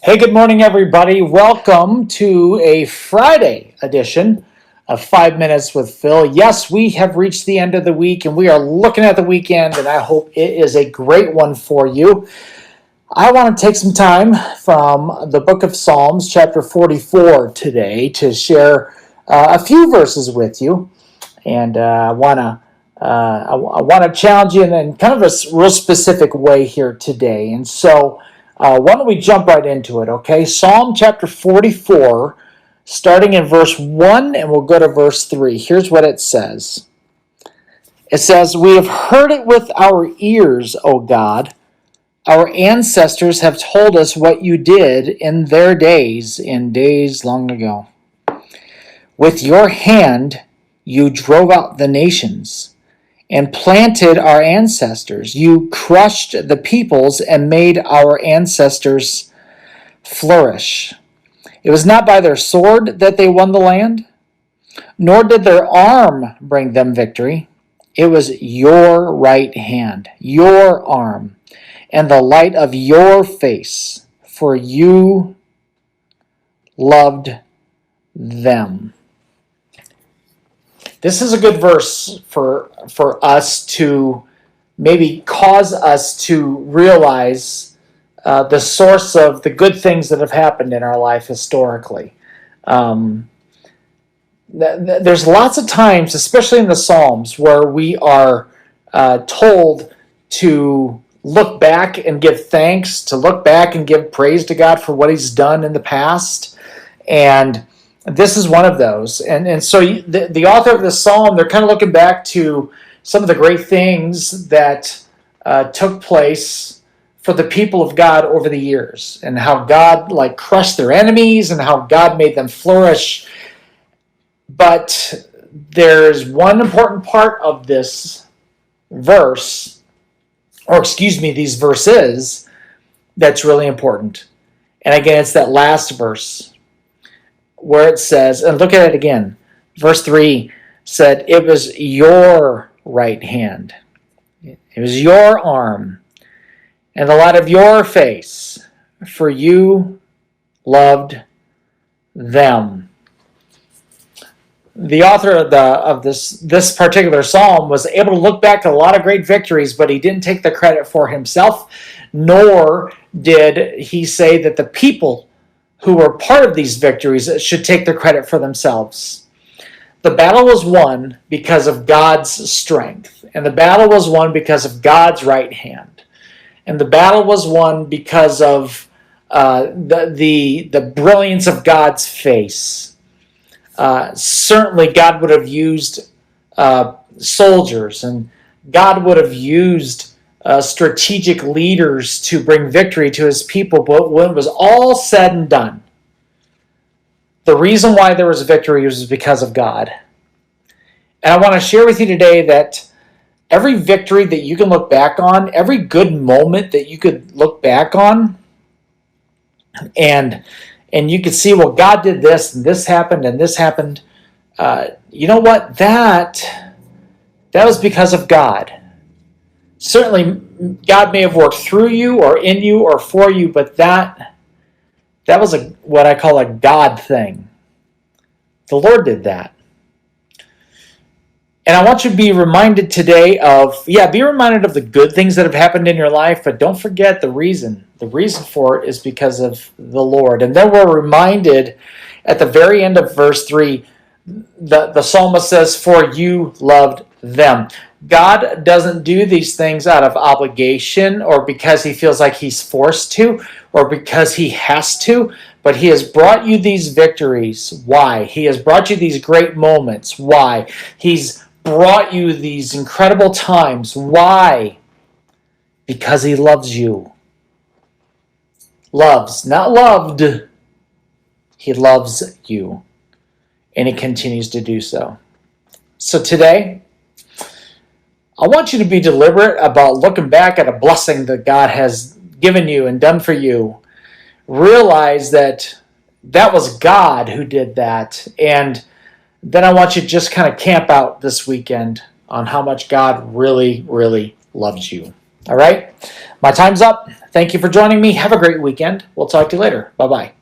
Hey, good morning, everybody. Welcome to a Friday edition of 5 Minutes with Phil. Yes, we have reached the end of the week and we are looking at the weekend, and I hope it is a great one for you. I want to take some time from the book of Psalms, chapter 44, today to share a few verses with you. And I want to challenge you in kind of a real specific way here today. And so, why don't we jump right into it, okay? Psalm chapter 44, starting in verse 1, and we'll go to verse 3. Here's what it says. It says, "We have heard it with our ears, O God. Our ancestors have told us what you did in their days, in days long ago. With your hand you drove out the nations and planted our ancestors. You crushed the peoples and made our ancestors flourish. It was not by their sword that they won the land, nor did their arm bring them victory. It was your right hand, your arm, and the light of your face, for you loved them." This is a good verse for us to maybe cause us to realize the source of the good things that have happened in our life historically. There's lots of times, especially in the Psalms, where we are told to look back and give thanks, to look back and give praise to God for what He's done in the past. And this is one of those. And so the author of this psalm, they're kind of looking back to some of the great things that took place for the people of God over the years, and how God crushed their enemies and how God made them flourish. But there's one important part of this verse, these verses, that's really important. And again, it's that last verse where it says, and look at it again, verse 3 said, "It was your right hand, it was your arm, and the light of your face, for you loved them." The author of this particular psalm was able to look back to a lot of great victories, but he didn't take the credit for himself, nor did he say that the people who were part of these victories should take the credit for themselves. The battle was won because of God's strength, and the battle was won because of God's right hand, and the battle was won because of the brilliance of God's face. Certainly God would have used soldiers, and God would have used strategic leaders to bring victory to His people, but when it was all said and done, the reason why there was victory was because of God. And I want to share with you today that every victory that you can look back on, every good moment that you could look back on, and you could see, well, God did this, and this happened, and this happened. You know what? That was because of God. Certainly, God may have worked through you, or in you, or for you, but that was what I call a God thing. The Lord did that. And I want you to be reminded today be reminded of the good things that have happened in your life, but don't forget the reason. The reason for it is because of the Lord. And then we're reminded at the very end of verse 3, the psalmist says, "For you loved them." God doesn't do these things out of obligation or because He feels like He's forced to or because He has to, but He has brought you these victories. Why? He has brought you these great moments. Why? He's brought you these incredible times. Why? Because He loves you. Loves, not loved. He loves you. And He continues to do so. So today, I want you to be deliberate about looking back at a blessing that God has given you and done for you. Realize that was God who did that. And then I want you to just kind of camp out this weekend on how much God really, really loves you. All right. My time's up. Thank you for joining me. Have a great weekend. We'll talk to you later. Bye-bye.